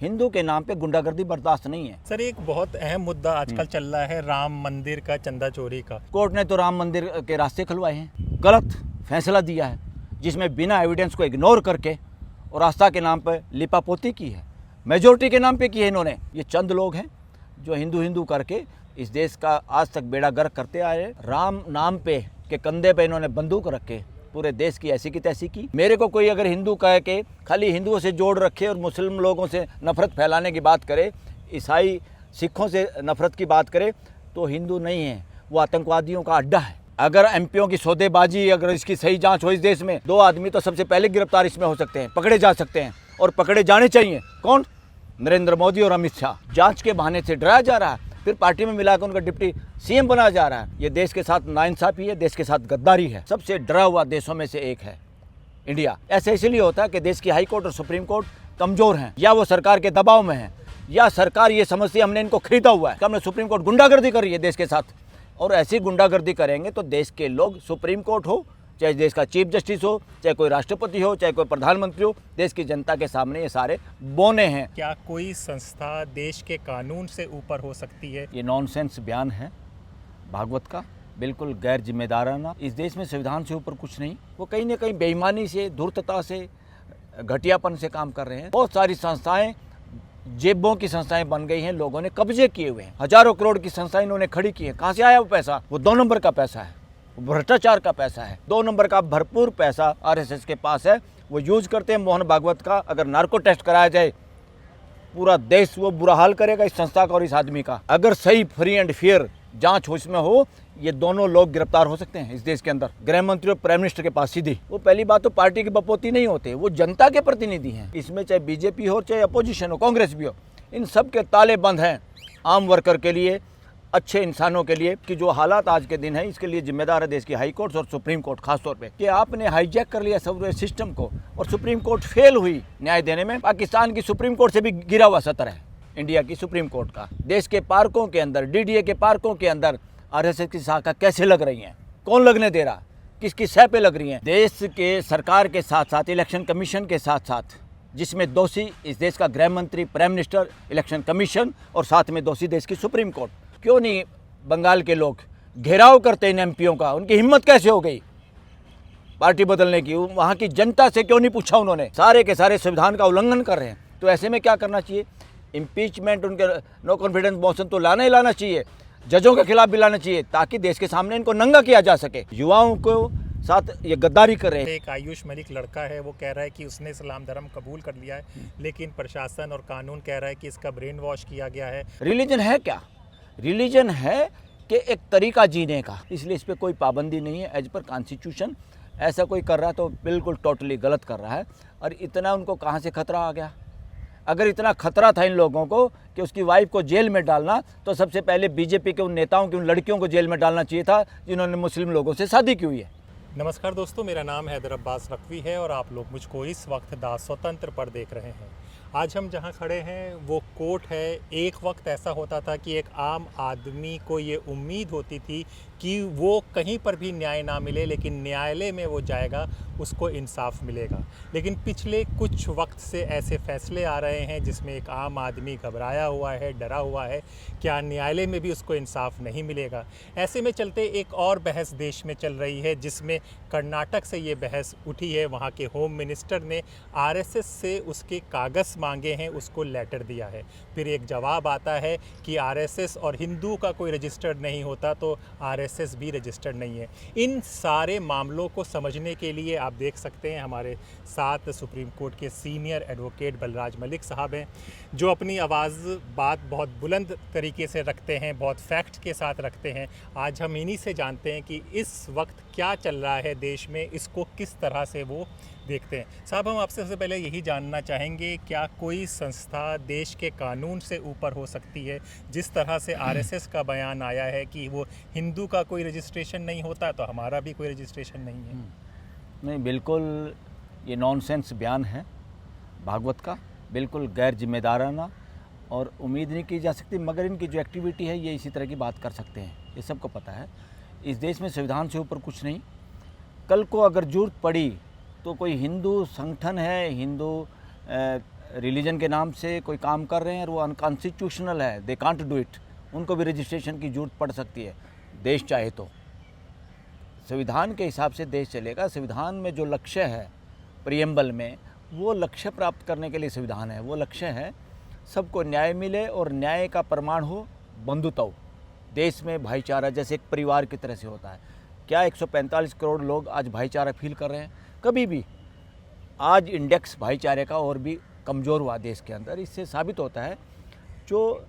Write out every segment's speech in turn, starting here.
हिंदू के नाम पे गुंडागर्दी बर्दाश्त नहीं है। सर, एक बहुत अहम मुद्दा आजकल चल रहा है राम मंदिर का चंदा चोरी का। कोर्ट ने तो राम मंदिर के रास्ते खुलवाए हैं, गलत फैसला दिया है जिसमें बिना एविडेंस को इग्नोर करके और आस्था के नाम पर लिपापोती की है, मेजोरिटी के नाम पे की है इन्होंने। ये चंद लोग हैं जो हिंदू हिंदू करके इस देश का आज तक बेड़ा गर्क करते आए। राम नाम पे के कंधे पे इन्होंने बंदूक रख के पूरे देश की ऐसी की तैसी की। मेरे को कोई अगर हिंदू कह के खाली हिंदुओं से जोड़ रखे और मुस्लिम लोगों से नफरत फैलाने की बात करे, ईसाई सिखों से नफरत की बात करे, तो हिंदू नहीं है, वो आतंकवादियों का अड्डा है। अगर एमपीओं की सौदेबाजी, अगर इसकी सही जांच हो इस देश में, 2 आदमी तो सबसे पहले गिरफ्तार इसमें हो सकते हैं, पकड़े जा सकते हैं और पकड़े जाने चाहिए। कौन? नरेंद्र मोदी और अमित शाह। जांच के बहाने से डराया जा रहा है, फिर पार्टी में मिलाकर उनका डिप्टी सीएम बनाया जा रहा है। ये देश के साथ नाइंसाफी है, देश के साथ गद्दारी है। सबसे डरा हुआ देशों में से एक है इंडिया। ऐसा इसलिए होता है कि देश की हाई कोर्ट और सुप्रीम कोर्ट कमजोर हैं, या वो सरकार के दबाव में है, या सरकार ये समझती है हमने इनको खरीदा हुआ है। हमने सुप्रीम कोर्ट गुंडागर्दी कर रही है देश के साथ, और ऐसी गुंडागर्दी करेंगे तो देश के लोग, सुप्रीम कोर्ट हो, चाहे देश का चीफ जस्टिस हो, चाहे कोई राष्ट्रपति हो, चाहे कोई प्रधानमंत्री हो, देश की जनता के सामने ये सारे बोने हैं। क्या कोई संस्था देश के कानून से ऊपर हो सकती है? ये नॉनसेंस बयान है भागवत का, बिल्कुल गैर जिम्मेदाराना। इस देश में संविधान से ऊपर कुछ नहीं। वो कहीं ना कहीं बेईमानी से, धूर्तता से, घटियापन से काम कर रहे हैं। बहुत सारी संस्थाएं जेबों की संस्थाएं बन गई हैं, लोगों ने कब्जे किए हुए हैं। हजारों करोड़ की संस्थाएं इन्होंने खड़ी की है। कहाँ से आया वो पैसा? वो 2 नंबर का पैसा है, भ्रष्टाचार का पैसा है। 2 नंबर का भरपूर पैसा आरएसएस के पास है, वो यूज करते हैं। मोहन भागवत का अगर नार्को टेस्ट कराया जाए, पूरा देश वो बुरा हाल करेगा इस संस्था का और इस आदमी का। अगर सही फ्री एंड फेयर जांच हो, इसमें हो, ये दोनों लोग गिरफ्तार हो सकते हैं इस देश के अंदर। गृह मंत्री और प्राइम मिनिस्टर के पास सीधी। वो पहली बात तो पार्टी के बपोती नहीं होते, वो जनता के प्रतिनिधि हैं। इसमें चाहे बीजेपी हो, चाहे अपोजिशन हो, कांग्रेस भी हो, इन सब के ताले बंद हैं आम वर्कर के लिए, अच्छे इंसानों के लिए। कि जो हालात आज के दिन है, इसके लिए जिम्मेदार है देश की हाई कोर्ट और सुप्रीम कोर्ट खासतौर पे, कि आपने हाईजैक कर लिया सब सिस्टम को, और सुप्रीम कोर्ट फेल हुई न्याय देने में। पाकिस्तान की सुप्रीम कोर्ट से भी गिरा हुआ सतर है इंडिया की सुप्रीम कोर्ट का। देश के पार्कों के अंदर, डीडीए के पार्कों के अंदर आरएसएस की शाखा कैसे लग रही हैं? कौन लगने दे रहा? किसकी सह पे लग रही हैं? देश के सरकार के साथ साथ, इलेक्शन कमीशन के साथ साथ, जिसमें दोषी इस देश का गृह मंत्री, प्राइम मिनिस्टर, इलेक्शन कमीशन, और साथ में दोषी देश की सुप्रीम कोर्ट। क्यों नहीं बंगाल के लोग घेराव करते इन एमपीओं का? उनकी हिम्मत कैसे हो गई पार्टी बदलने की? वहाँ की जनता से क्यों नहीं पूछा उन्होंने? सारे के सारे संविधान का उल्लंघन कर रहे हैं। तो ऐसे में क्या करना चाहिए? इम्पीचमेंट, उनके नो कॉन्फिडेंस मोशन तो लाना ही लाना चाहिए, जजों के खिलाफ भी लाना चाहिए, ताकि देश के सामने इनको नंगा किया जा सके। युवाओं को साथ ये गद्दारी कर रहे हैं। एक आयुष मलिक लड़का है, वो कह रहा है कि उसने इस्लाम धर्म कबूल कर लिया है, लेकिन प्रशासन और कानून कह रहा है कि इसका ब्रेन वॉश किया गया है। रिलीजन है क्या? रिलीजन है कि एक तरीका जीने का, इसलिए इस पर कोई पाबंदी नहीं है एज पर कॉन्स्टिट्यूशन। ऐसा कोई कर रहा है तो बिल्कुल टोटली गलत कर रहा है। और इतना उनको कहाँ से खतरा आ गया? अगर इतना खतरा था इन लोगों को कि उसकी वाइफ को जेल में डालना, तो सबसे पहले बीजेपी के उन नेताओं की, उन लड़कियों को जेल में डालना चाहिए था जिन्होंने मुस्लिम लोगों से शादी की हुई है। नमस्कार दोस्तों, मेरा नाम हैदर अब्बास नकवी है और आप लोग मुझको इस वक्त दा स्वतंत्र पर देख रहे हैं। आज हम जहां खड़े हैं वो कोर्ट है। एक वक्त ऐसा होता था कि एक आम आदमी को ये उम्मीद होती थी कि वो कहीं पर भी न्याय ना मिले, लेकिन न्यायालय में वो जाएगा, उसको इंसाफ मिलेगा। लेकिन पिछले कुछ वक्त से ऐसे फैसले आ रहे हैं जिसमें एक आम आदमी घबराया हुआ है, डरा हुआ है, क्या न्यायालय में भी उसको इंसाफ नहीं मिलेगा। ऐसे में चलते एक और बहस देश में चल रही है, जिसमें कर्नाटक से ये बहस उठी है। वहाँ के होम मिनिस्टर ने आरएसएस से उसके कागज़ मांगे हैं, उसको लेटर दिया है। फिर एक जवाब आता है कि आरएसएस और हिंदू का कोई रजिस्टर्ड नहीं होता, तो आरएसएस भी रजिस्टर्ड नहीं है। इन सारे मामलों को समझने के लिए आप देख सकते हैं हमारे साथ सुप्रीम कोर्ट के सीनियर एडवोकेट बलराज मलिक साहब हैं, जो अपनी बात बहुत बुलंद तरीके से रखते हैं, बहुत फैक्ट के साथ रखते हैं। आज हम इन्हीं से जानते हैं कि इस वक्त क्या चल रहा है देश में, इसको किस तरह से वो देखते हैं। साहब, हम आपसे सबसे पहले यही जानना चाहेंगे, क्या कोई संस्था देश के कानून से ऊपर हो सकती है? जिस तरह से आरएसएस का बयान आया है कि वो हिंदू का कोई रजिस्ट्रेशन नहीं होता, तो हमारा भी कोई रजिस्ट्रेशन नहीं है। नहीं, बिल्कुल ये नॉनसेंस बयान है भागवत का, बिल्कुल गैर जिम्मेदाराना, और उम्मीद नहीं की जा सकती। मगर इनकी जो एक्टिविटी है, ये इसी तरह की बात कर सकते हैं, ये सबको पता है। इस देश में संविधान से ऊपर कुछ नहीं। कल को अगर जरूरत पड़ी तो कोई हिंदू संगठन है, हिंदू रिलीजन के नाम से कोई काम कर रहे हैं और वो अनकॉन्स्टिट्यूशनल है, दे कांट डू इट, उनको भी रजिस्ट्रेशन की जरूरत पड़ सकती है। देश चाहे तो संविधान के हिसाब से देश चलेगा। संविधान में जो लक्ष्य है प्रियम्बल में, वो लक्ष्य प्राप्त करने के लिए संविधान है। वो लक्ष्य है सबको न्याय मिले और न्याय का प्रमाण हो बंधुत्व, देश में भाईचारा जैसे एक परिवार की तरह से होता है। क्या 145 करोड़ लोग आज भाईचारा फील कर रहे हैं? कभी भी। आज इंडेक्स भाईचारे का और भी कमज़ोर हुआ देश के अंदर। इससे साबित होता है जो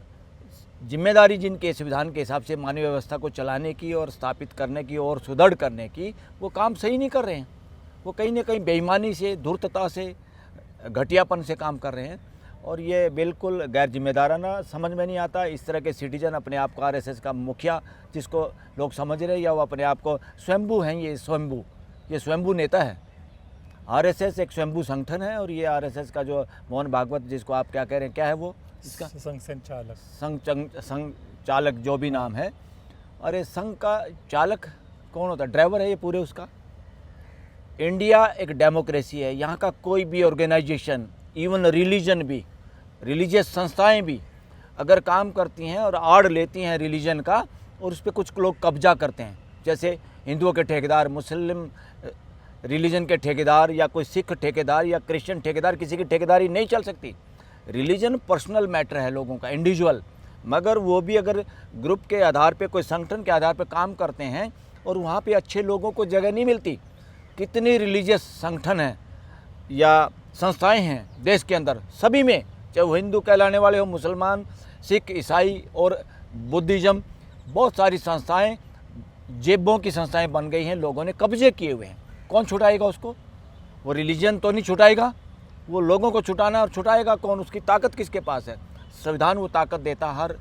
जिम्मेदारी जिनके संविधान के हिसाब से मानवीय व्यवस्था को चलाने की और स्थापित करने की और सुदृढ़ करने की, वो काम सही नहीं कर रहे हैं। वो कहीं ना कहीं बेईमानी से, धूर्तता से, घटियापन से काम कर रहे हैं और ये बिल्कुल गैर जिम्मेदाराना, समझ में नहीं आता। इस तरह के सिटीजन अपने आप को आरएसएस का मुखिया जिसको लोग समझ रहे हैं, या वो अपने आप को स्वयंभू हैं, ये स्वयंभू नेता है। आरएसएस एक स्वयंभू संगठन है और ये आरएसएस का जो मोहन भागवत, जिसको आप क्या कह रहे हैं, क्या है वो इसका संघ चालक जो भी नाम है, अरे संघ का चालक कौन होता है? ड्राइवर है ये पूरे उसका। इंडिया एक डेमोक्रेसी है, यहाँ का कोई भी ऑर्गेनाइजेशन, इवन रिलीजन भी, रिलीजियस संस्थाएं भी अगर काम करती हैं और आड़ लेती हैं रिलीजन का और उस पर कुछ लोग कब्जा करते हैं, जैसे हिंदुओं के ठेकेदार, मुस्लिम रिलीजन के ठेकेदार, या कोई सिख ठेकेदार या क्रिश्चियन ठेकेदार, किसी की ठेकेदारी नहीं चल सकती। रिलीजन पर्सनल मैटर है लोगों का, इंडिविजुअल, मगर वो भी अगर ग्रुप के आधार पे, कोई संगठन के आधार पे काम करते हैं और वहाँ पे अच्छे लोगों को जगह नहीं मिलती। कितनी रिलीजियस संगठन हैं या संस्थाएं हैं देश के अंदर, सभी में, चाहे वो हिंदू कहलाने वाले हो, मुसलमान, सिख, ईसाई और बुद्धिज़्म, बहुत सारी संस्थाएं जेबों की संस्थाएं बन गई हैं, लोगों ने कब्जे किए हुए हैं। कौन छुटाएगा उसको? वो रिलीजन तो नहीं छुटाएगा, वो लोगों को छुटाना, और छुटाएगा कौन? उसकी ताकत किसके पास है? संविधान वो ताकत देता हर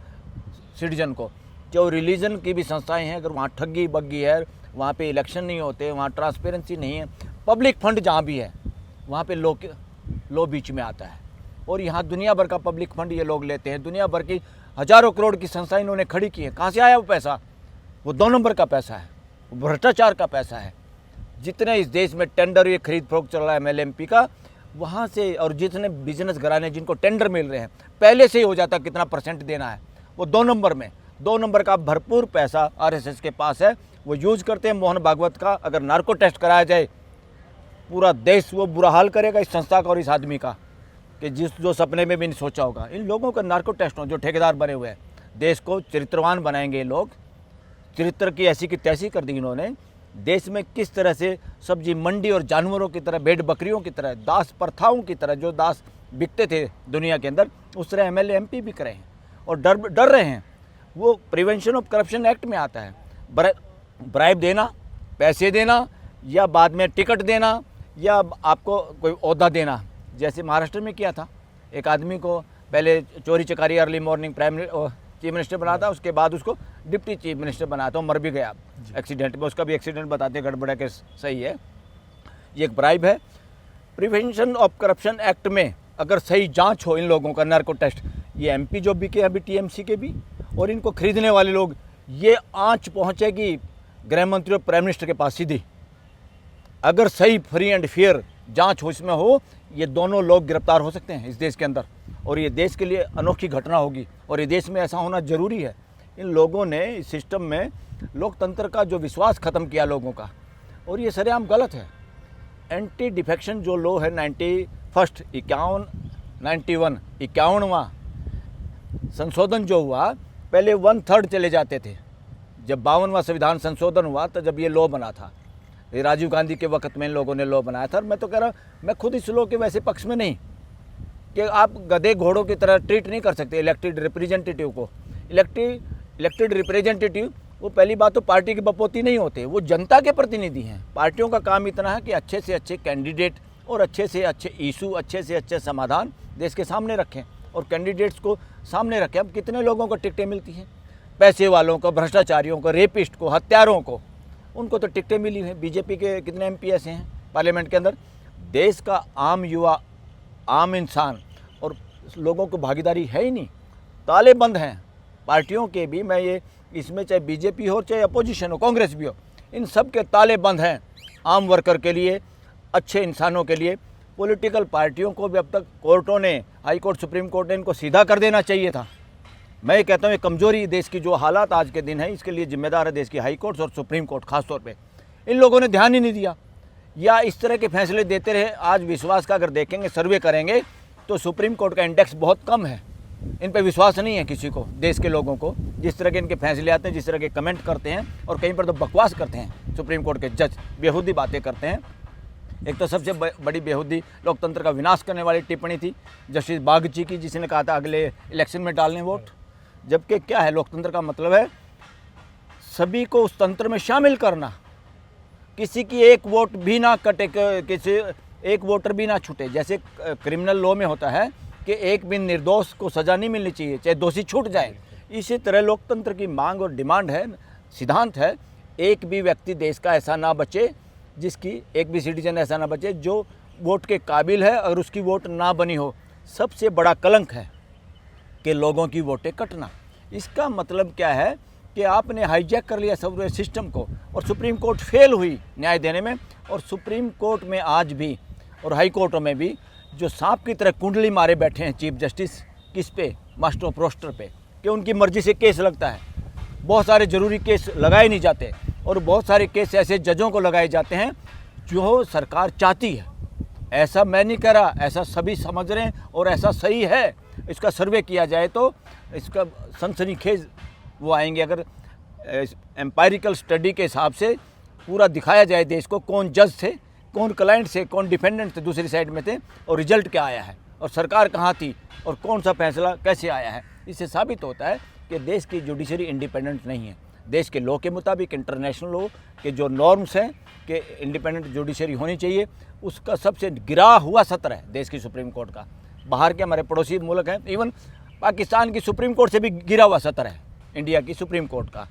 सिटीजन को। जो रिलीजन की भी संस्थाएं हैं, अगर वहाँ ठगी बग्गी है, वहाँ पे इलेक्शन नहीं होते, वहाँ ट्रांसपेरेंसी नहीं है, पब्लिक फंड जहाँ भी है वहाँ पे लो बीच में आता है। और यहाँ दुनिया भर का पब्लिक फंड ये लोग लेते हैं, दुनिया भर की हज़ारों करोड़ की संस्थाएं इन्होंने खड़ी की है। कहाँ से आया वो पैसा? वो 2 नंबर का पैसा है, वो भ्रष्टाचार का पैसा है। जितने इस देश में टेंडर, ये खरीद फरोख्त चल रहा है MLMP का, वहाँ से, और जितने बिजनेस घराने जिनको टेंडर मिल रहे हैं, पहले से ही हो जाता कितना % देना है, वो 2 नंबर में, 2 नंबर का भरपूर पैसा आरएसएस के पास है। वो यूज करते हैं मोहन भागवत का। अगर नार्को टेस्ट कराया जाए, पूरा देश वो बुरा हाल करेगा इस संस्था का और इस आदमी का, कि जो सपने में भी नहीं सोचा होगा। इन लोगों का नार्को टेस्ट हो, जो ठेकेदार बने हुए हैं, देश को चरित्रवान बनाएंगे ये लोग। चरित्र की ऐसी की तैसी कर दी इन्होंने। देश में किस तरह से सब्जी मंडी और जानवरों की तरह, भेड़ बकरियों की तरह, दास प्रथाओं की तरह, जो दास बिकते थे दुनिया के अंदर, उस तरह MLMP भी करे हैं और डर रहे हैं। वो प्रिवेंशन ऑफ करप्शन एक्ट में आता है। ब्राइब देना, पैसे देना, या बाद में टिकट देना, या आपको कोई ओहदा देना, जैसे महाराष्ट्र में किया था। एक आदमी को पहले चोरी चकारी, अर्ली मॉर्निंग चीफ मिनिस्टर बनाया था, उसके बाद उसको डिप्टी चीफ मिनिस्टर बनाया था, वो मर भी गया एक्सीडेंट में। उसका भी एक्सीडेंट बताते गड़बड़ा के सही है। ये एक ब्राइब है। प्रिवेंशन ऑफ करप्शन एक्ट में अगर सही जांच हो इन लोगों का, नार्को टेस्ट, ये MP जो बिके अभी TMC के भी, और इनको खरीदने वाले लोग, ये आंच पहुंचेगी गृह मंत्री और प्राइम मिनिस्टर के पास सीधी। अगर सही फ्री एंड फेयर जांच हो, इसमें हो, ये दोनों लोग गिरफ्तार हो सकते हैं इस देश के अंदर, और ये देश के लिए अनोखी घटना होगी, और ये देश में ऐसा होना जरूरी है। इन लोगों ने इस सिस्टम में लोकतंत्र का जो विश्वास ख़त्म किया लोगों का, और ये सरेआम गलत है। एंटी डिफेक्शन जो लॉ है 51वां संशोधन जो हुआ, पहले 1/3 चले जाते थे। जब 52वां संविधान संशोधन हुआ तो जब ये लॉ बना था, ये राजीव गांधी के वक्त में इन लोगों ने लॉ बनाया था। और मैं तो कह रहा हूँ, मैं खुद इस लॉ के वैसे पक्ष में नहीं, कि आप गधे घोड़ों की तरह ट्रीट नहीं कर सकते इलेक्टेड रिप्रेजेंटेटिव को। इलेक्टेड रिप्रेजेंटेटिव, वो पहली बात तो पार्टी के बपोती नहीं होते, वो जनता के प्रतिनिधि हैं। पार्टियों का काम इतना है कि अच्छे से अच्छे कैंडिडेट और अच्छे से अच्छे इशू, अच्छे से अच्छे समाधान देश के सामने रखें और कैंडिडेट्स को सामने रखें। अब कितने लोगों को टिकटें मिलती हैं? पैसे वालों को, भ्रष्टाचारियों को, रेपिस्ट को, हत्यारों को, उनको तो टिकटें मिली हैं। बीजेपी के कितने MP ऐसे हैं पार्लियामेंट के अंदर? देश का आम युवा, आम इंसान और लोगों को भागीदारी है ही नहीं। ताले बंद हैं पार्टियों के भी। मैं ये इसमें चाहे बीजेपी हो, चाहे अपोजिशन हो, कांग्रेस भी हो, इन सब के ताले बंद हैं आम वर्कर के लिए, अच्छे इंसानों के लिए। पॉलिटिकल पार्टियों को भी अब तक कोर्टों ने, हाई कोर्ट, सुप्रीम कोर्ट ने इनको सीधा कर देना चाहिए था। मैं ये कहता हूँ ये कमज़ोरी देश की जो हालात आज के दिन है, इसके लिए जिम्मेदार है देश की हाई कोर्ट और सुप्रीम कोर्ट खास तौर पे। इन लोगों ने ध्यान ही नहीं दिया या इस तरह के फैसले देते रहे। आज विश्वास का अगर देखेंगे, सर्वे करेंगे तो सुप्रीम कोर्ट का इंडेक्स बहुत कम है। इन पे विश्वास नहीं है किसी को, देश के लोगों को। जिस तरह के इनके फैसले आते हैं, जिस तरह के कमेंट करते हैं, और कहीं पर तो बकवास करते हैं सुप्रीम कोर्ट के जज, बेहूदी बातें करते हैं। एक तो सबसे बड़ी बेहूदी लोकतंत्र का विनाश करने वाली टिप्पणी थी जस्टिस बागची की, जिसने कहा था अगले इलेक्शन में डालने वोट। जबकि क्या है, लोकतंत्र का मतलब है सभी को उस तंत्र में शामिल करना, किसी की एक वोट भी ना कटे, किसी एक वोटर भी ना छूटे। जैसे क्रिमिनल लॉ में होता है कि एक भी निर्दोष को सज़ा नहीं मिलनी चाहिए, चाहे दोषी छूट जाए। इसी तरह लोकतंत्र की मांग और डिमांड है, सिद्धांत है, एक भी व्यक्ति देश का ऐसा ना बचे, जिसकी एक भी सिटीजन ऐसा ना बचे जो वोट के काबिल है और उसकी वोट ना बनी हो। सबसे बड़ा कलंक है कि लोगों की वोटें कटना। इसका मतलब क्या है कि आपने हाईजैक कर लिया सब सिस्टम को, और सुप्रीम कोर्ट फेल हुई न्याय देने में। और सुप्रीम कोर्ट में आज भी और हाई कोर्टों में भी जो सांप की तरह कुंडली मारे बैठे हैं चीफ जस्टिस, किस पे, मास्टर ऑफ रोस्टर पे, कि उनकी मर्जी से केस लगता है। बहुत सारे ज़रूरी केस लगाए नहीं जाते, और बहुत सारे केस ऐसे जजों को लगाए जाते हैं जो सरकार चाहती है। ऐसा मैं नहीं कह रहा, ऐसा सभी समझ रहे हैं और ऐसा सही है। इसका सर्वे किया जाए तो इसका सनसनीखेज वो आएंगे अगर एम्पायरिकल स्टडी के हिसाब से पूरा दिखाया जाए देश को, कौन जज थे, कौन क्लाइंट थे, कौन डिफेंडेंट थे, दूसरी साइड में थे, और रिजल्ट क्या आया है, और सरकार कहाँ थी, और कौन सा फैसला कैसे आया है। इससे साबित होता है कि देश की जुडिशरी इंडिपेंडेंट नहीं है। देश के लॉ के मुताबिक, इंटरनेशनल लॉ के जो नॉर्म्स हैं कि इंडिपेंडेंट जुडिशरी होनी चाहिए, उसका सबसे गिरा हुआ सत्र है देश की सुप्रीम कोर्ट का। बाहर के हमारे पड़ोसी मुल्क हैं, इवन पाकिस्तान की सुप्रीम कोर्ट से भी गिरा हुआ सत्र है इंडिया की सुप्रीम कोर्ट का,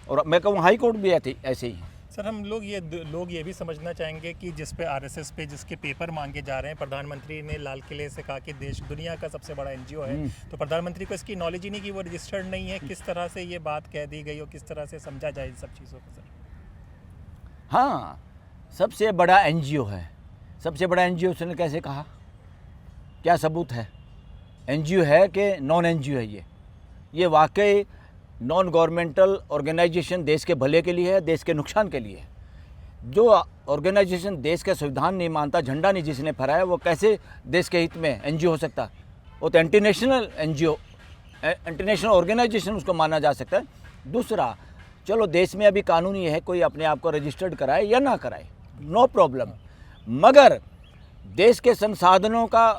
और मैं कहूँ हाई कोर्ट भी ऐसे ही है। सर, हम लोग ये भी समझना चाहेंगे कि जिस पे आरएसएस पे जिसके पेपर मांगे जा रहे हैं, प्रधानमंत्री ने लाल किले से कहा कि देश दुनिया का सबसे बड़ा एनजीओ है, तो प्रधानमंत्री को इसकी नॉलेज ही नहीं कि वो रजिस्टर्ड नहीं है। किस तरह से ये बात कह दी गई और किस तरह से समझा जाए इन सब चीज़ों को सर? हाँ, सबसे बड़ा एनजीओ है। सबसे बड़ा एनजीओ उसने कैसे कहा, क्या सबूत है? एनजीओ है कि नॉन एनजीओ है? ये वाकई नॉन गवर्नमेंटल ऑर्गेनाइजेशन देश के भले के लिए है, देश के नुकसान के लिए है। जो ऑर्गेनाइजेशन देश का संविधान नहीं मानता, झंडा नहीं जिसने फहराया, वो कैसे देश के हित में एनजीओ हो सकता? वो तो इंटरनेशनल एनजीओ, इंटरनेशनल ऑर्गेनाइजेशन उसको माना जा सकता है। दूसरा, चलो देश में अभी कानून ये है, कोई अपने आप को रजिस्टर्ड कराए या ना कराए, नो प्रॉब्लम, मगर देश के संसाधनों का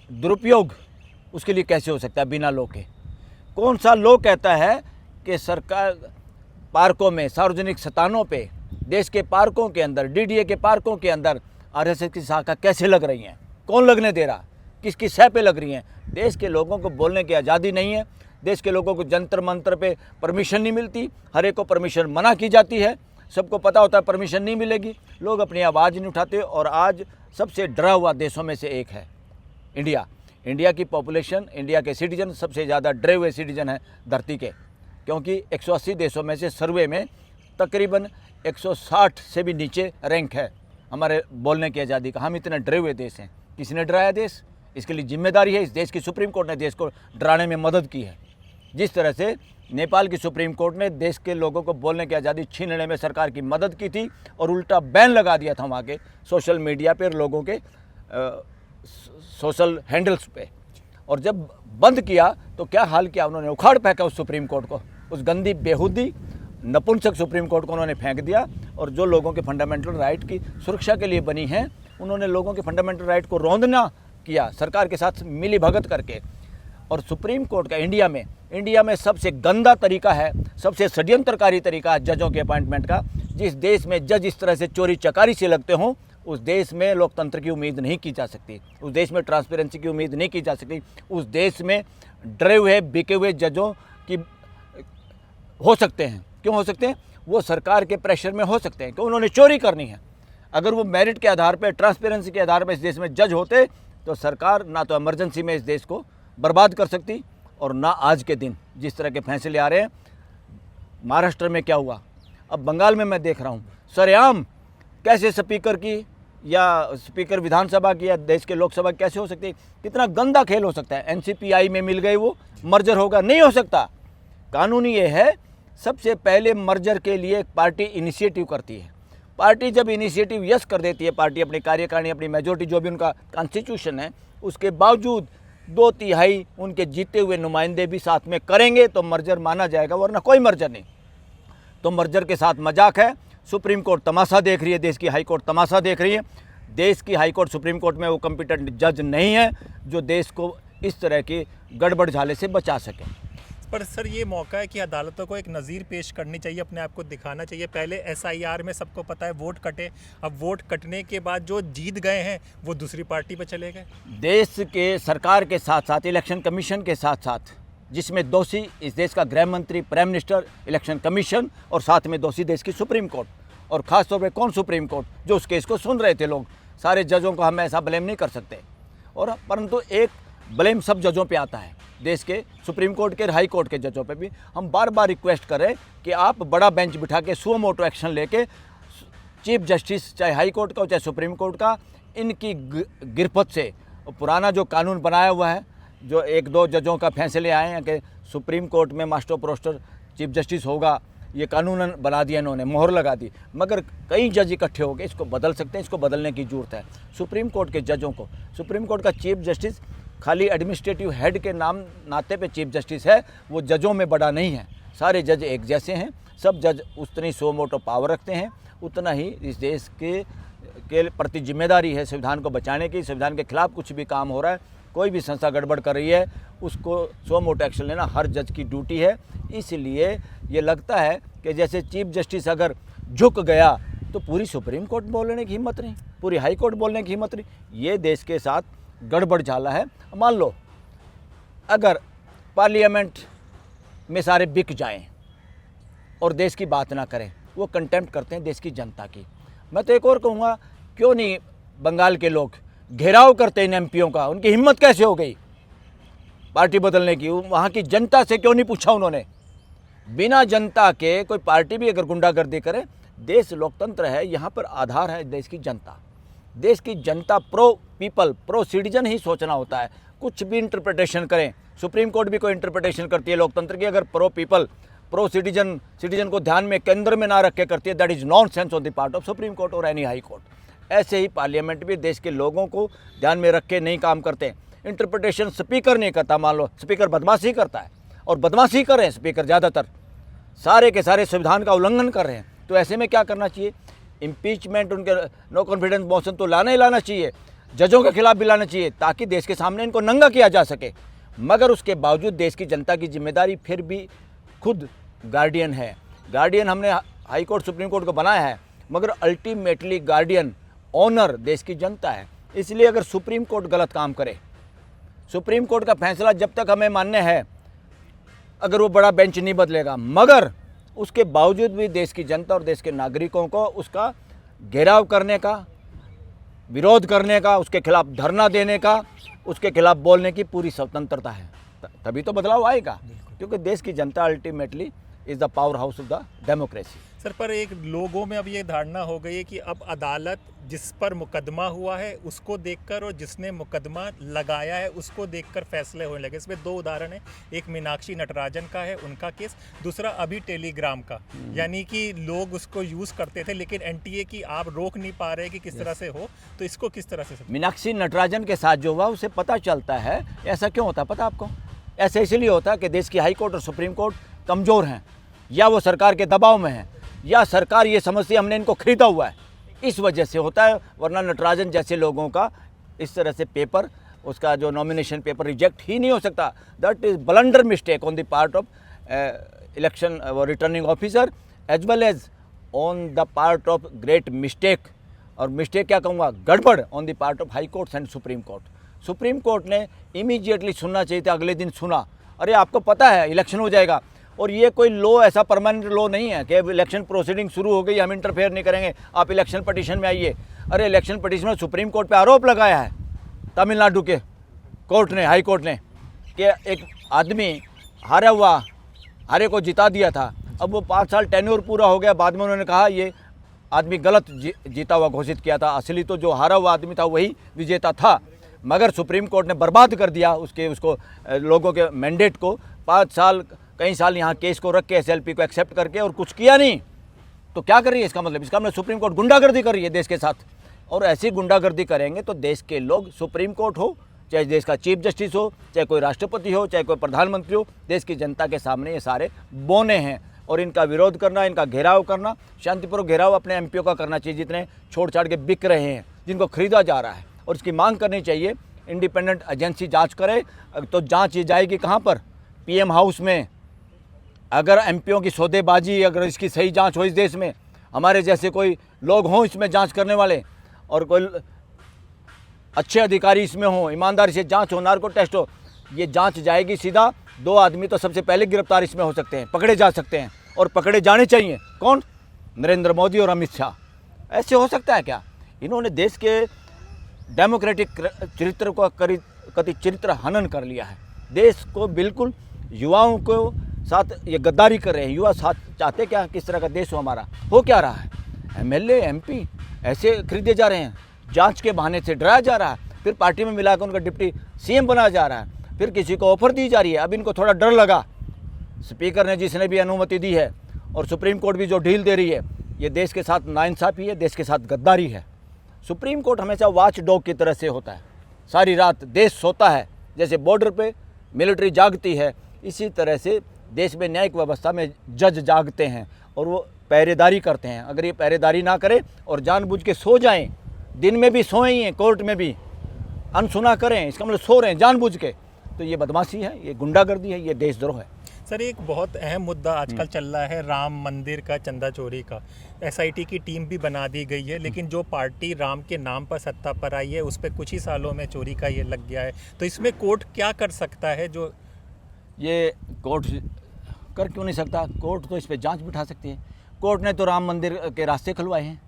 दुरुपयोग उसके लिए कैसे हो सकता है बिना लॉ के? कौन सा लॉ कहता है कि सरकार पार्कों में, सार्वजनिक स्थानों पे, देश के पार्कों के अंदर, डीडीए के पार्कों के अंदर आरएसएस की शाखा कैसे लग रही हैं? कौन लगने दे रहा? किसकी सह पे लग रही हैं? देश के लोगों को बोलने की आज़ादी नहीं है। देश के लोगों को जंतर मंतर पे परमिशन नहीं मिलती, हर एक को परमिशन मना की जाती है। सबको पता होता है परमिशन नहीं मिलेगी, लोग अपनी आवाज़ नहीं उठाते। और आज सबसे डरा हुआ देशों में से एक है इंडिया। इंडिया की पॉपुलेशन, इंडिया के सिटीजन सबसे ज़्यादा डरे हुए सिटीजन हैं धरती के, क्योंकि 180 देशों में से सर्वे में तकरीबन 160 से भी नीचे रैंक है हमारे बोलने की आज़ादी का। हम इतने डरे हुए देश हैं। किसने डराया देश? इसके लिए जिम्मेदारी है इस देश की सुप्रीम कोर्ट ने देश को डराने में मदद की है। जिस तरह से नेपाल की सुप्रीम कोर्ट ने देश के लोगों को बोलने की आज़ादी छीनने में सरकार की मदद की थी और उल्टा बैन लगा दिया था वहाँ के सोशल मीडिया पे और लोगों के सोशल हैंडल्स पे। और जब बंद किया तो क्या हाल किया उन्होंने? उखाड़ फेंका उस सुप्रीम कोर्ट को, उस गंदी बेहूदी नपुंसक सुप्रीम कोर्ट को उन्होंने फेंक दिया। और जो लोगों के फंडामेंटल राइट की सुरक्षा के लिए बनी है, उन्होंने लोगों के फंडामेंटल राइट को रौंदना किया सरकार के साथ मिली भगत करके। और सुप्रीम कोर्ट का इंडिया में सबसे गंदा तरीका है, सबसे षड्यंत्रकारी तरीका है जजों के अपॉइंटमेंट का। जिस देश में जज इस तरह से चोरी चकारी से लगते हों, उस देश में लोकतंत्र की उम्मीद नहीं की जा सकती, उस देश में ट्रांसपेरेंसी की उम्मीद नहीं की जा सकती। उस देश में डरे हुए बिके हुए जजों की हो सकते हैं। क्यों हो सकते हैं? वो सरकार के प्रेशर में हो सकते हैं कि उन्होंने चोरी करनी है। अगर वो मेरिट के आधार पर, ट्रांसपेरेंसी के आधार पर इस देश में जज होते तो सरकार ना तो इमरजेंसी में इस देश को बर्बाद कर सकती और ना आज के दिन जिस तरह के फैसले आ रहे हैं। महाराष्ट्र में क्या हुआ, अब बंगाल में मैं देख रहा हूँ सरेआम कैसे स्पीकर की या स्पीकर विधानसभा की या देश के लोकसभा की कैसे हो सकती है? कितना गंदा खेल हो सकता है। एनसीपीआई में मिल गए वो मर्जर होगा, नहीं हो सकता। कानूनी ये है, सबसे पहले मर्जर के लिए एक पार्टी इनिशिएटिव करती है। पार्टी जब इनिशिएटिव यस कर देती है, पार्टी अपनी कार्यकारिणी अपनी मेजोरिटी जो भी उनका कॉन्स्टिट्यूशन है, उसके बावजूद 2/3 उनके जीते हुए नुमाइंदे भी साथ में करेंगे तो मर्जर माना जाएगा, वरना कोई मर्जर नहीं। तो मर्जर के साथ मजाक है। सुप्रीम कोर्ट तमाशा देख रही है, देश की हाई कोर्ट तमाशा देख रही है। देश की हाई कोर्ट सुप्रीम कोर्ट में वो कॉम्पिटेंट जज नहीं है जो देश को इस तरह की गड़बड़ झाले से बचा सके। पर सर ये मौका है कि अदालतों को एक नज़ीर पेश करनी चाहिए, अपने आप को दिखाना चाहिए। पहले एसआईआर में सबको पता है वोट कटे, अब वोट कटने के बाद जो जीत गए हैं वो दूसरी पार्टी पर चले गए। देश के सरकार के साथ साथ इलेक्शन कमीशन के साथ साथ, जिसमें दोषी इस देश का गृह मंत्री, प्राइम मिनिस्टर, इलेक्शन कमीशन और साथ में दोषी देश की सुप्रीम कोर्ट, और ख़ास तौर पे कौन सुप्रीम कोर्ट, जो उस केस को सुन रहे थे लोग। सारे जजों को हम ऐसा ब्लेम नहीं कर सकते, और परंतु एक ब्लेम सब जजों पे आता है, देश के सुप्रीम कोर्ट के, हाई कोर्ट के जजों पे भी। हम बार बार रिक्वेस्ट करें कि आप बड़ा बेंच बिठा के सुओ मोटो एक्शन लेके चीफ जस्टिस, चाहे हाई कोर्ट का हो चाहे सुप्रीम कोर्ट का, इनकी गिरफ्त से पुराना जो कानून बनाया हुआ है, जो 1-2 जजों का फैसले आए हैं कि सुप्रीम कोर्ट में मास्टर पोस्टर चीफ जस्टिस होगा, ये कानूनन बना दिया इन्होंने, मोहर लगा दी। मगर कई जज इकट्ठे हो गए, इसको बदल सकते हैं, इसको बदलने की जरूरत है। सुप्रीम कोर्ट के जजों को, सुप्रीम कोर्ट का चीफ जस्टिस खाली एडमिनिस्ट्रेटिव हेड के नाम नाते पे चीफ जस्टिस है, वो जजों में बड़ा नहीं है। सारे जज एक जैसे हैं, सब जज उतनी सो मोटो पावर रखते हैं, उतना ही इस देश के प्रति जिम्मेदारी है संविधान को बचाने की। संविधान के खिलाफ कुछ भी काम हो रहा है, कोई भी संस्था गड़बड़ कर रही है, उसको सो मोटो एक्शन लेना हर जज की ड्यूटी है। इसलिए ये लगता है कि जैसे चीफ जस्टिस अगर झुक गया तो पूरी सुप्रीम कोर्ट बोलने की हिम्मत नहीं, पूरी हाई कोर्ट बोलने की हिम्मत नहीं। ये देश के साथ गड़बड़ झाला है। मान लो अगर पार्लियामेंट में सारे बिक जाएं और देश की बात ना करें, वो कंटेम्प्ट करते हैं देश की जनता की। मैं तो एक और कहूँगा, क्यों नहीं बंगाल के लोग घेराव करते इन एमपीओं का, उनकी हिम्मत कैसे हो गई पार्टी बदलने की? वहाँ की जनता से क्यों नहीं पूछा उन्होंने? बिना जनता के कोई पार्टी भी अगर गुंडागर्दी करे, देश लोकतंत्र है, यहाँ पर आधार है देश की जनता। देश की जनता प्रो पीपल, प्रो सिटीजन ही सोचना होता है। कुछ भी इंटरप्रिटेशन करें, सुप्रीम कोर्ट भी कोई इंटरप्रिटेशन करती है लोकतंत्र की, अगर प्रो पीपल, प्रो सिटीजन को ध्यान में केंद्र में ना रख के करती है, that is nonsense on the part of supreme court और एनी हाई कोर्ट। ऐसे ही पार्लियामेंट भी देश के लोगों को ध्यान में रख के नहीं काम करते। इंटरप्रिटेशन स्पीकर नहीं करता, मान लो स्पीकर बदमाशी करता है, और बदमाशी कर रहे हैं स्पीकर ज़्यादातर, सारे के सारे संविधान का उल्लंघन कर रहे हैं, तो ऐसे में क्या करना चाहिए? इम्पीचमेंट, उनके नो कॉन्फिडेंस मोशन तो लाना ही लाना चाहिए, जजों के खिलाफ भी लाना चाहिए, ताकि देश के सामने इनको नंगा किया जा सके। मगर उसके बावजूद देश की जनता की जिम्मेदारी फिर भी खुद गार्डियन है। गार्डियन हमने हाई कोर्ट सुप्रीम कोर्ट को बनाया है, मगर अल्टीमेटली गार्डियन ऑनर देश की जनता है। इसलिए अगर सुप्रीम कोर्ट गलत काम करे, सुप्रीम कोर्ट का फैसला जब तक हमें मान्य है, अगर वो बड़ा बेंच नहीं बदलेगा, मगर उसके बावजूद भी देश की जनता और देश के नागरिकों को उसका घेराव करने का, विरोध करने का, उसके खिलाफ धरना देने का, उसके खिलाफ बोलने की पूरी स्वतंत्रता है। तभी तो बदलाव आएगा, क्योंकि देश की जनता ultimately is the power house of the democracy. Sir, पर एक लोगों में अब ये धारणा हो गई है कि अब अदालत जिस पर मुकदमा हुआ है उसको देखकर और जिसने मुकदमा लगाया है उसको देखकर फैसले होने लगे। इसमें 2 उदाहरण हैं, एक मीनाक्षी नटराजन का है, उनका केस, दूसरा अभी टेलीग्राम का। यानी कि लोग उसको यूज़ करते थे, लेकिन एनटीए की आप रोक नहीं पा रहे कि किस तरह से हो, तो इसको किस तरह से? मीनाक्षी नटराजन के साथ जो हुआ उसे पता चलता है। ऐसा क्यों होता है पता आपको? ऐसा इसलिए होता है कि देश की हाई कोर्ट और सुप्रीम कोर्ट कमज़ोर हैं, या वो सरकार के दबाव में हैं, या सरकार ये समझती है हमने इनको खरीदा हुआ है, इस वजह से होता है। वरना नटराजन जैसे लोगों का इस तरह से पेपर, उसका जो नॉमिनेशन पेपर रिजेक्ट ही नहीं हो सकता। That is blunder mistake on the part of election returning officer as well as on the part of great mistake, और मिस्टेक क्या कहूँगा, गड़बड़ on the part of high courts and supreme court. Supreme court ने immediately सुनना चाहिए था, अगले दिन सुना। अरे आपको पता है इलेक्शन हो जाएगा, और ये कोई लॉ ऐसा परमानेंट लॉ नहीं है कि इलेक्शन प्रोसीडिंग शुरू हो गई, हम इंटरफेयर नहीं करेंगे, आप इलेक्शन पटिशन में आइए। अरे इलेक्शन पटिशन में सुप्रीम कोर्ट पे आरोप लगाया है तमिलनाडु के कोर्ट ने, हाई कोर्ट ने, कि एक आदमी हारे को जिता दिया था। अब वो 5 साल टेन्योर पूरा हो गया, बाद में उन्होंने कहा ये आदमी गलत जीता हुआ घोषित किया था। असली तो जो हारा हुआ आदमी था वही विजेता था, मगर सुप्रीम कोर्ट ने बर्बाद कर दिया उसको लोगों के मैंडेट को। 5 साल कई साल यहाँ केस को रख के SLP को एक्सेप्ट करके और कुछ किया नहीं। तो क्या कर रही है इसका मतलब सुप्रीम कोर्ट गुंडागर्दी कर रही है देश के साथ। और ऐसी गुंडागर्दी करेंगे तो देश के लोग, सुप्रीम कोर्ट हो, चाहे देश का चीफ जस्टिस हो, चाहे कोई राष्ट्रपति हो, चाहे कोई प्रधानमंत्री हो, देश की जनता के सामने ये सारे बोने हैं। और इनका विरोध करना, इनका घेराव करना, शांतिपूर्वक घेराव अपने MPO का करना चाहिए जितने छोड़ छाड़ के बिक रहे हैं, जिनको खरीदा जा रहा है। और इसकी मांग करनी चाहिए इंडिपेंडेंट एजेंसी जांच करे। तो जांच ये जाएगी कहाँ पर? PM हाउस में। अगर MPO की सौदेबाजी, अगर इसकी सही जांच हो इस देश में, हमारे जैसे कोई लोग हों इसमें जांच करने वाले, और कोई अच्छे अधिकारी इसमें हों, ईमानदारी से जांच हो, नार्को टेस्ट हो, ये जांच जाएगी सीधा। 2 आदमी तो सबसे पहले गिरफ्तार इसमें हो सकते हैं, पकड़े जा सकते हैं, और पकड़े जाने चाहिए। कौन? नरेंद्र मोदी और अमित शाह। ऐसे हो सकता है क्या? इन्होंने देश के डेमोक्रेटिक चरित्र को कति चरित्र हनन कर लिया है। देश को बिल्कुल युवाओं को साथ ये गद्दारी कर रहे हैं। युवा साथ चाहते क्या, किस तरह का देश हो हमारा? हो क्या रहा है? MLA MP ऐसे खरीदे जा रहे हैं, जांच के बहाने से डराया जा रहा है, फिर पार्टी में मिलाकर उनका डिप्टी CM बनाया जा रहा है, फिर किसी को ऑफर दी जा रही है। अब इनको थोड़ा डर लगा, स्पीकर ने जिसने भी अनुमति दी है और सुप्रीम कोर्ट भी जो ढील दे रही है, ये देश के साथ नाइंसाफ़ी है, देश के साथ गद्दारी है। सुप्रीम कोर्ट हमेशा वॉच डॉग की तरह से होता है। सारी रात देश सोता है, जैसे बॉर्डर पे मिलिट्री जागती है, इसी तरह से देश में न्यायिक व्यवस्था में जज जागते हैं और वो पहरेदारी करते हैं। अगर ये पहरेदारी ना करें और जानबूझ के सो जाएं, दिन में भी सोएं ही हैं, कोर्ट में भी अनसुना करें, इसका मतलब सो रहे हैं जानबूझ के, तो ये बदमाशी है, ये गुंडागर्दी है, ये देशद्रोह है। सर, एक बहुत अहम मुद्दा आजकल चल रहा है राम मंदिर का चंदा चोरी का। SIT की टीम भी बना दी गई है, लेकिन जो पार्टी राम के नाम पर सत्ता पर आई है उस पर कुछ ही सालों में चोरी का ये लग गया है। तो इसमें कोर्ट क्या कर सकता है? जो ये कोर्ट कर क्यों नहीं सकता? कोर्ट तो इस पर जांच बिठा सकती है। कोर्ट ने तो राम मंदिर के रास्ते खुलवाए हैं।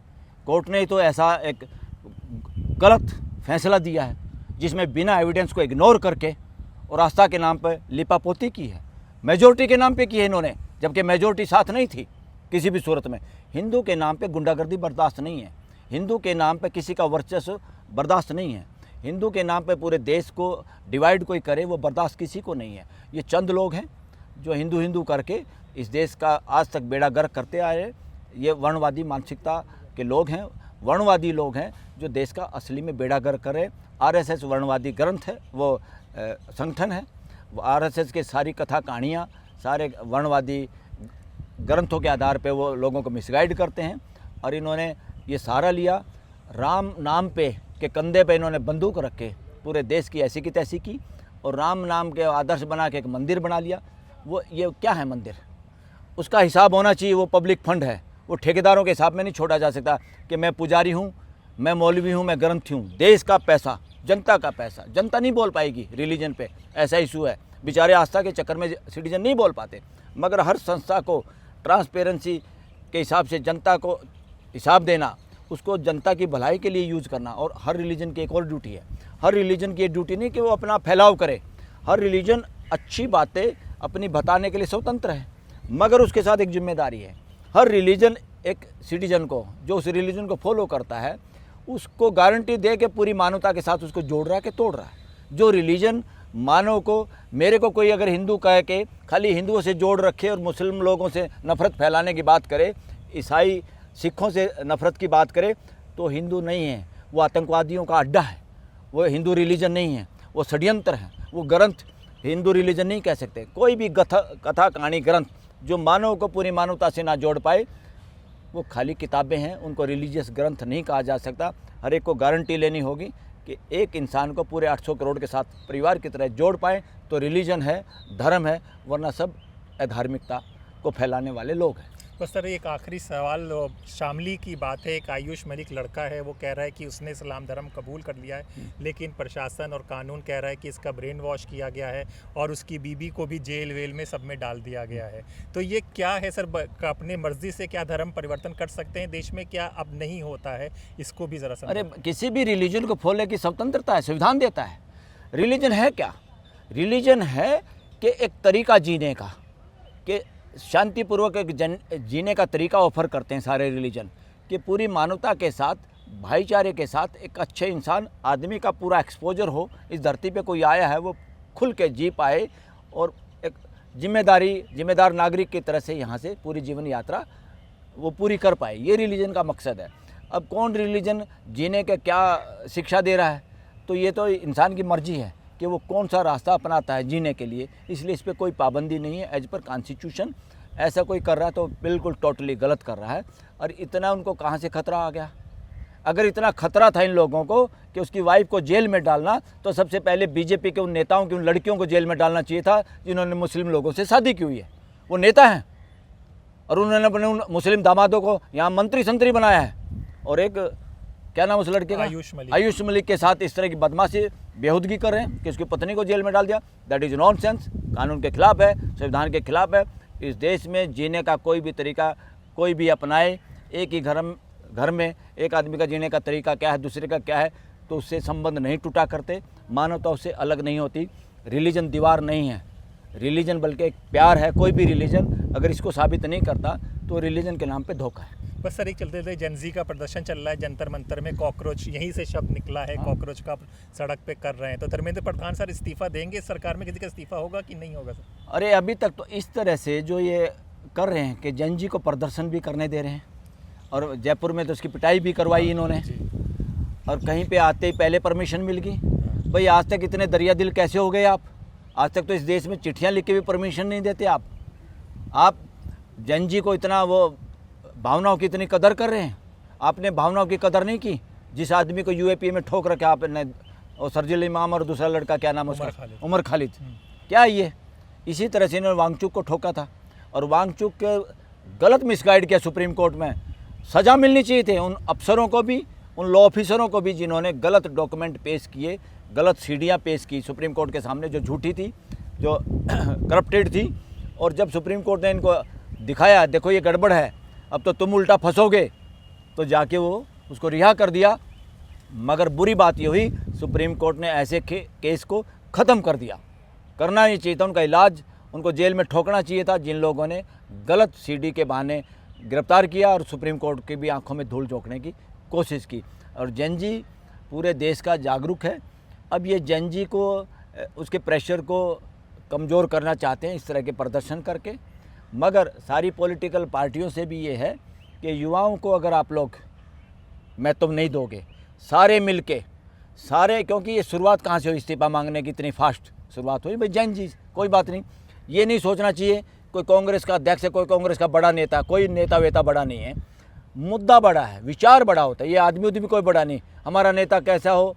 कोर्ट ने तो ऐसा एक गलत फैसला दिया है जिसमें बिना एविडेंस को इग्नोर करके और आस्था के नाम पर लिपापोती की है। मेजोरिटी के नाम पे की है इन्होंने, जबकि मेजोरिटी साथ नहीं थी किसी भी सूरत में। हिंदू के नाम पे गुंडागर्दी बर्दाश्त नहीं है, हिंदू के नाम पे किसी का वर्चस्व बर्दाश्त नहीं है, हिंदू के नाम पे पूरे देश को डिवाइड कोई करे वो बर्दाश्त किसी को नहीं है। ये चंद लोग हैं जो हिंदू हिंदू करके इस देश का आज तक बेड़ा गर्क करते आए। ये वर्णवादी मानसिकता के लोग हैं, वर्णवादी लोग हैं जो देश का असली में बेड़ा गर्क करे। RSS वर्णवादी ग्रंथ है, वो संगठन है। RSS के सारी कथा कहानियाँ सारे वर्णवादी ग्रंथों के आधार पे वो लोगों को मिसगाइड करते हैं। और इन्होंने ये सारा लिया, राम नाम पे के कंधे पे इन्होंने बंदूक रख के पूरे देश की ऐसी की तैसी की और राम नाम के आदर्श बना के एक मंदिर बना लिया। वो ये क्या है मंदिर? उसका हिसाब होना चाहिए, वो पब्लिक फंड है, वो ठेकेदारों के हिसाब में नहीं छोड़ा जा सकता कि मैं पुजारी हूँ, मैं मौलवी हूँ, मैं ग्रंथी हूँ। देश का पैसा, जनता का पैसा, जनता नहीं बोल पाएगी रिलीजन पे, ऐसा इशू है। बेचारे आस्था के चक्कर में सिटीजन नहीं बोल पाते। मगर हर संस्था को ट्रांसपेरेंसी के हिसाब से जनता को हिसाब देना, उसको जनता की भलाई के लिए यूज़ करना। और हर रिलीजन की एक और ड्यूटी है। हर रिलीजन की ये ड्यूटी नहीं कि वो अपना फैलाव करे। हर रिलीजन अच्छी बातें अपनी बताने के लिए स्वतंत्र है, मगर उसके साथ एक जिम्मेदारी है। हर रिलीजन एक सिटीजन को, जो उस रिलीजन को फॉलो करता है, उसको गारंटी दे के पूरी मानवता के साथ उसको जोड़ रहा है कि तोड़ रहा है। जो रिलीजन मानव को, मेरे को कोई अगर हिंदू कहे के खाली हिंदुओं से जोड़ रखे और मुस्लिम लोगों से नफ़रत फैलाने की बात करे, ईसाई सिखों से नफ़रत की बात करे, तो हिंदू नहीं है, वो आतंकवादियों का अड्डा है। वो हिंदू रिलीजन नहीं है, वो षड्यंत्र है। वो ग्रंथ हिंदू रिलीजन नहीं कह सकते। कोई भी कथा कहानी ग्रंथ जो मानव को पूरी मानवता से ना जोड़ पाए, वो खाली किताबें हैं, उनको रिलीजियस ग्रंथ नहीं कहा जा सकता। हर एक को गारंटी लेनी होगी कि एक इंसान को पूरे 800 करोड़ के साथ परिवार की तरह जोड़ पाए तो रिलीजन है, धर्म है, वरना सब अधार्मिकता को फैलाने वाले लोग हैं। तो सर, एक आखिरी सवाल, शामली की बात है। एक आयुष मलिक लड़का है, वो कह रहा है कि उसने इस्लाम धर्म कबूल कर लिया है, लेकिन प्रशासन और कानून कह रहा है कि इसका ब्रेन वॉश किया गया है और उसकी बीबी को भी जेल वेल में सब में डाल दिया गया है। तो ये क्या है सर? अपने मर्जी से क्या धर्म परिवर्तन कर सकते हैं देश में? क्या अब नहीं होता है? इसको भी ज़रा समझाइए। अरे, किसी भी रिलीजन को फॉलो की स्वतंत्रता है, संविधान देता है। रिलीजन है क्या? रिलीजन है कि एक तरीका जीने का, कि शांतिपूर्वक एक जीने का तरीका ऑफर करते हैं सारे रिलीजन, कि पूरी मानवता के साथ, भाईचारे के साथ एक अच्छे इंसान आदमी का पूरा एक्सपोजर हो, इस धरती पे कोई आया है वो खुल के जी पाए और एक जिम्मेदार नागरिक की तरह से यहाँ से पूरी जीवन यात्रा वो पूरी कर पाए। ये रिलीजन का मकसद है। अब कौन रिलीजन जीने का क्या शिक्षा दे रहा है, तो ये तो इंसान की मर्जी है कि वो कौन सा रास्ता अपनाता है जीने के लिए। इसलिए इस पर कोई पाबंदी नहीं है। एज पर कॉन्स्टिट्यूशन ऐसा कोई कर रहा है तो बिल्कुल टोटली गलत कर रहा है। और इतना उनको कहाँ से खतरा आ गया? अगर इतना खतरा था इन लोगों को कि उसकी वाइफ को जेल में डालना, तो सबसे पहले बीजेपी के उन नेताओं की, उन लड़कियों को जेल में डालना चाहिए था जिन्होंने मुस्लिम लोगों से शादी की हुई है। वो नेता हैं और उन्होंने अपने उन मुस्लिम दामादों को यहाँ मंत्री संतरी बनाया है। और एक क्या नाम उस लड़के का, आयुष मलिक के साथ इस तरह की बदमाशी, बेहूदगी कर रहे हैं कि उसकी पत्नी को जेल में डाल दिया। That is nonsense. कानून के खिलाफ है, संविधान के खिलाफ है। इस देश में जीने का कोई भी तरीका कोई भी अपनाए, एक ही घर में एक आदमी का जीने का तरीका क्या है, दूसरे का क्या है, तो उससे संबंध नहीं टूटा करते। मानवता उससे अलग नहीं होती। रिलीजन दीवार नहीं है, रिलीजन बल्कि एक प्यार है। कोई भी रिलीजन अगर इसको साबित नहीं करता तो रिलीजन के नाम पे धोखा है। बस सर, एक चलते थे जनजी का प्रदर्शन चल रहा है जंतर मंतर में, कॉकरोच यहीं से शब्द निकला है, कॉकरोच का सड़क पे कर रहे हैं। तो धर्मेंद्र प्रधान सर इस्तीफा देंगे? सरकार में किसी का इस्तीफा होगा कि नहीं होगा सर? अरे अभी तक तो इस तरह से जो ये कर रहे हैं कि जनजी को प्रदर्शन भी करने दे रहे हैं, और जयपुर में तो उसकी पिटाई भी करवाई इन्होंने, और कहीं पे आते ही पहले परमिशन मिल गई। भाई आज तक इतने दरिया दिल कैसे हो गए आप? आज तक तो इस देश में चिट्ठियाँ लिख के भी परमिशन नहीं देते आप जनजी को इतना वो भावनाओं की इतनी कदर कर रहे हैं। आपने भावनाओं की कदर नहीं की। जिस आदमी को यूएपी में ठोक रखा आपने, और सरजिल इमाम और दूसरा लड़का क्या नाम उसका, उमर खालिद, क्या ये इसी तरह से इन्होंने वांगचुक को ठोका था। और वांगचुक के गलत मिसगाइड किया सुप्रीम कोर्ट में। सज़ा मिलनी चाहिए थी उन अफसरों को भी, उन लॉ ऑफिसरों को भी जिन्होंने गलत डॉक्यूमेंट पेश किए, गलत सीढ़ियाँ पेश की सुप्रीम कोर्ट के सामने, जो झूठी थी, जो करप्टेड थी। और जब सुप्रीम कोर्ट ने इनको दिखाया देखो ये गड़बड़ है, अब तो तुम उल्टा फंसोगे, तो जाके वो उसको रिहा कर दिया। मगर बुरी बात ये हुई सुप्रीम कोर्ट ने ऐसे केस को ख़त्म कर दिया। करना नहीं चाहिए था, उनका इलाज, उनको जेल में ठोकना चाहिए था जिन लोगों ने गलत सीडी के बहाने गिरफ्तार किया और सुप्रीम कोर्ट की भी आंखों में धूल झोंकने की कोशिश की। और जनजी पूरे देश का जागरूक है। अब ये जनजी को उसके प्रेशर को कमज़ोर करना चाहते हैं इस तरह के प्रदर्शन करके। मगर सारी पॉलिटिकल पार्टियों से भी ये है कि युवाओं को अगर आप लोग मैं तुम नहीं दोगे, सारे मिलके सारे, क्योंकि ये शुरुआत कहाँ से हुई इस्तीफा मांगने की, इतनी फास्ट शुरुआत हुई भाई जनजी। कोई बात नहीं, ये नहीं सोचना चाहिए कोई कांग्रेस का अध्यक्ष है, कोई कांग्रेस का बड़ा नेता, कोई नेता वेता बड़ा नहीं है। मुद्दा बड़ा है, विचार बड़ा होता है। ये आदमी कोई बड़ा नहीं। हमारा नेता कैसा हो,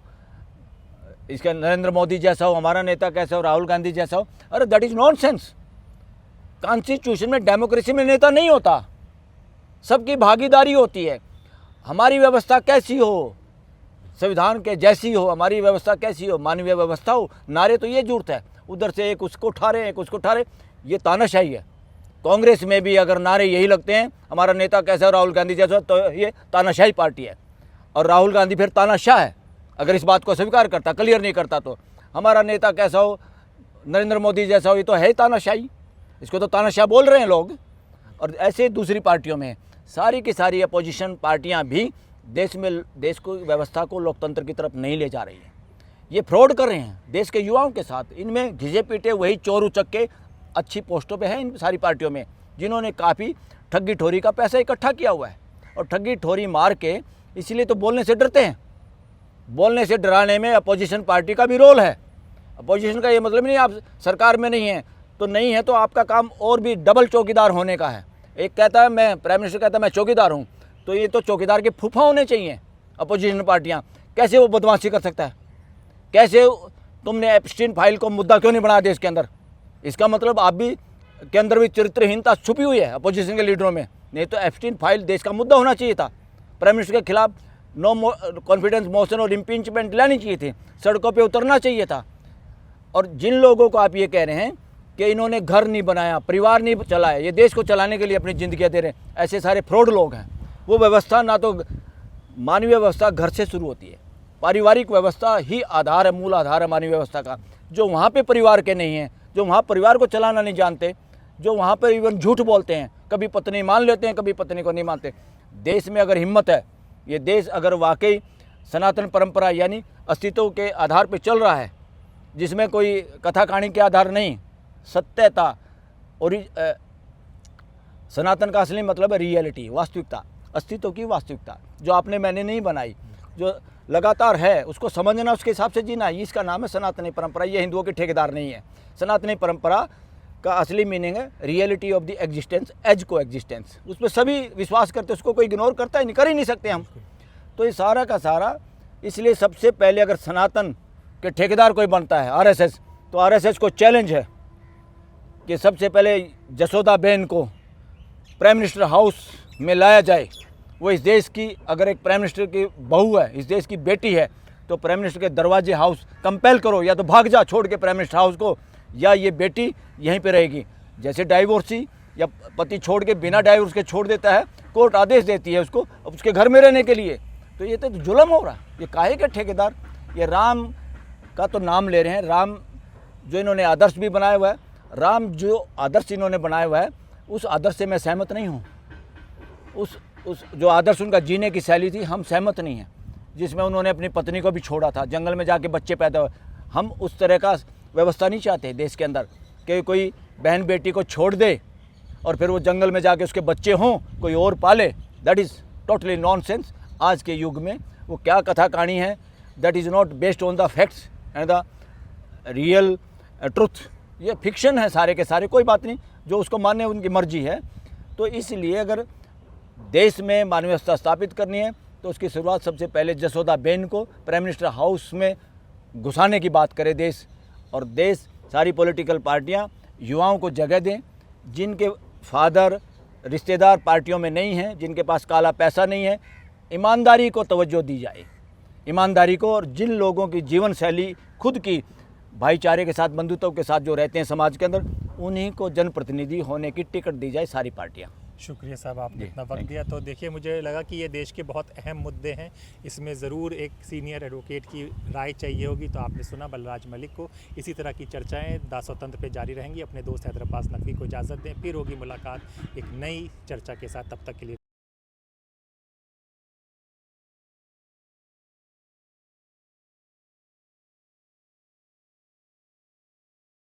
इसका नरेंद्र मोदी जैसा हो, हमारा नेता कैसा हो, राहुल गांधी जैसा हो, अरे दैट इज़ नॉनसेंस। कॉन्स्टिट्यूशन में, डेमोक्रेसी में नेता नहीं होता, सबकी भागीदारी होती है। हमारी व्यवस्था कैसी हो, संविधान के जैसी हो, हमारी व्यवस्था कैसी हो, मानवीय व्यवस्था हो। नारे तो ये जरूरत है, उधर से एक उसको उठा रहे, एक उसको उठा रहे, ये तानाशाही है। कांग्रेस में भी अगर नारे यही लगते हैं हमारा नेता कैसा हो, राहुल गांधी जैसा, तो ये तानाशाही पार्टी है। और राहुल गांधी फिर तानाशाह है अगर इस बात को स्वीकार करता, क्लियर नहीं करता। तो हमारा नेता कैसा हो, नरेंद्र मोदी जैसा हो, ये तो है ही तानाशाही। इसको तो तानाशाह बोल रहे हैं लोग। और ऐसे दूसरी पार्टियों में सारी की सारी अपोजिशन पार्टियां भी देश को, व्यवस्था को लोकतंत्र की तरफ नहीं ले जा रही हैं। ये फ्रॉड कर रहे हैं देश के युवाओं के साथ। इनमें घिसे पीटे वही चोर उचक्के अच्छी पोस्टों पे हैं इन सारी पार्टियों में, जिन्होंने काफ़ी ठगी ठोरी का पैसा इकट्ठा किया हुआ है। और ठगी ठोरी मार के इसीलिए तो बोलने से डरते हैं। बोलने से डराने में अपोजिशन पार्टी का भी रोल है। अपोजिशन का ये मतलब नहीं आप सरकार में नहीं है तो नहीं है, तो आपका काम और भी डबल चौकीदार होने का है। एक कहता है मैं, प्राइम मिनिस्टर कहता है मैं चौकीदार हूँ, तो ये तो चौकीदार के फूफा होने चाहिए अपोजिशन पार्टियाँ। कैसे वो बदमाशी कर सकता है? कैसे तुमने एप्स्टीन फाइल को मुद्दा क्यों नहीं बनाया देश के अंदर? इसका मतलब आप भी के अंदर भी चरित्रहीनता छुपी हुई है अपोजिशन के लीडरों में। नहीं तो एप्स्टीन फाइल देश का मुद्दा होना चाहिए था। प्राइम मिनिस्टर के खिलाफ नो कॉन्फिडेंस मोशन और इम्पीचमेंट लानी चाहिए थी, सड़कों पे उतरना चाहिए था। और जिन लोगों को आप ये कह रहे हैं कि इन्होंने घर नहीं बनाया, परिवार नहीं चलाया, ये देश को चलाने के लिए अपनी ज़िंदगी दे रहे हैं, ऐसे सारे फ्रॉड लोग हैं। वो व्यवस्था ना तो मानवीय व्यवस्था घर से शुरू होती है, पारिवारिक व्यवस्था ही आधार है, मूल आधार है मानवीय व्यवस्था का। जो वहाँ पे परिवार के नहीं हैं, जो वहाँ परिवार को चलाना नहीं जानते, जो वहाँ पर इवन झूठ बोलते हैं, कभी पत्नी मान लेते हैं, कभी पत्नी को नहीं मानते, देश में अगर हिम्मत है, ये देश अगर वाकई सनातन परंपरा यानी अस्तित्व के आधार पर चल रहा है, जिसमें कोई कथा कहानी के आधार नहीं, सत्यता और सनातन का असली मतलब है रियलिटी, वास्तविकता, अस्तित्व की वास्तविकता, जो आपने मैंने नहीं बनाई, जो लगातार है उसको समझना, उसके हिसाब से जीना, इसका नाम है सनातनी परंपरा। ये हिंदुओं के ठेकेदार नहीं है। सनातनी परंपरा का असली मीनिंग है reality of the existence as coexistence. उस पर सभी विश्वास करते, उसको कोई इग्नोर करता है नहीं, कर ही नहीं सकते हम। तो ये सारा का सारा, इसलिए सबसे पहले अगर सनातन के ठेकेदार कोई बनता है आरएसएस, तो आरएसएस को चैलेंज है कि सबसे पहले जसोदा बेन को प्राइम मिनिस्टर हाउस में लाया जाए। वो इस देश की अगर एक प्राइम मिनिस्टर की बहू है, इस देश की बेटी है, तो प्राइम मिनिस्टर के दरवाजे हाउस कंपेल करो, या तो भाग जा छोड़ के प्राइम मिनिस्टर हाउस को, या ये बेटी यहीं पे रहेगी। जैसे डाइवोर्सी या पति छोड़ के बिना डाइवोर्स के छोड़ देता है, कोर्ट आदेश देती है उसको उसके घर में रहने के लिए। तो ये तो जुल्म हो रहा, ये काहे के ठेकेदार। ये राम का तो नाम ले रहे हैं, राम जो इन्होंने आदर्श भी बनाया हुआ है, राम जो आदर्श इन्होंने बनाया हुआ है, उस आदर्श से मैं सहमत नहीं हूँ। उस जो आदर्श उनका जीने की शैली थी, हम सहमत नहीं हैं। जिसमें उन्होंने अपनी पत्नी को भी छोड़ा था, जंगल में जाके बच्चे पैदा हुए, हम उस तरह का व्यवस्था नहीं चाहते देश के अंदर कि कोई बहन बेटी को छोड़ दे और फिर वो जंगल में जाके उसके बच्चे हों, कोई और पाले। That is totally nonsense. आज के युग में वो क्या कथा कहानी है, that is not based on the facts and the real truth. ये फिक्शन है सारे के सारे, कोई बात नहीं, जो उसको मानने उनकी मर्जी है। तो इसलिए अगर देश में मानवीय व्यवस्था स्थापित करनी है, तो उसकी शुरुआत सबसे पहले जसोदा बेन को प्राइम मिनिस्टर हाउस में घुसाने की बात करे देश। और देश, सारी पॉलिटिकल पार्टियां युवाओं को जगह दें, जिनके फादर रिश्तेदार पार्टियों में नहीं हैं, जिनके पास काला पैसा नहीं है। ईमानदारी को तवज्जो दी जाए, ईमानदारी को। और जिन लोगों की जीवन शैली खुद की भाईचारे के साथ, बंधुत्व के साथ जो रहते हैं समाज के अंदर, उन्हीं को जनप्रतिनिधि होने की टिकट दी जाए सारी पार्टियाँ। शुक्रिया साहब, आपने इतना वक्त दिया। तो देखिए, मुझे लगा कि ये देश के बहुत अहम मुद्दे हैं, इसमें ज़रूर एक सीनियर एडवोकेट की राय चाहिए होगी। तो आपने सुना बलराज मलिक को। इसी तरह की चर्चाएं दासोतंत्र पे जारी रहेंगी। अपने दोस्त हैदर अब्बास नकवी को इजाज़त दें, फिर होगी मुलाकात एक नई चर्चा के साथ। तब तक के लिए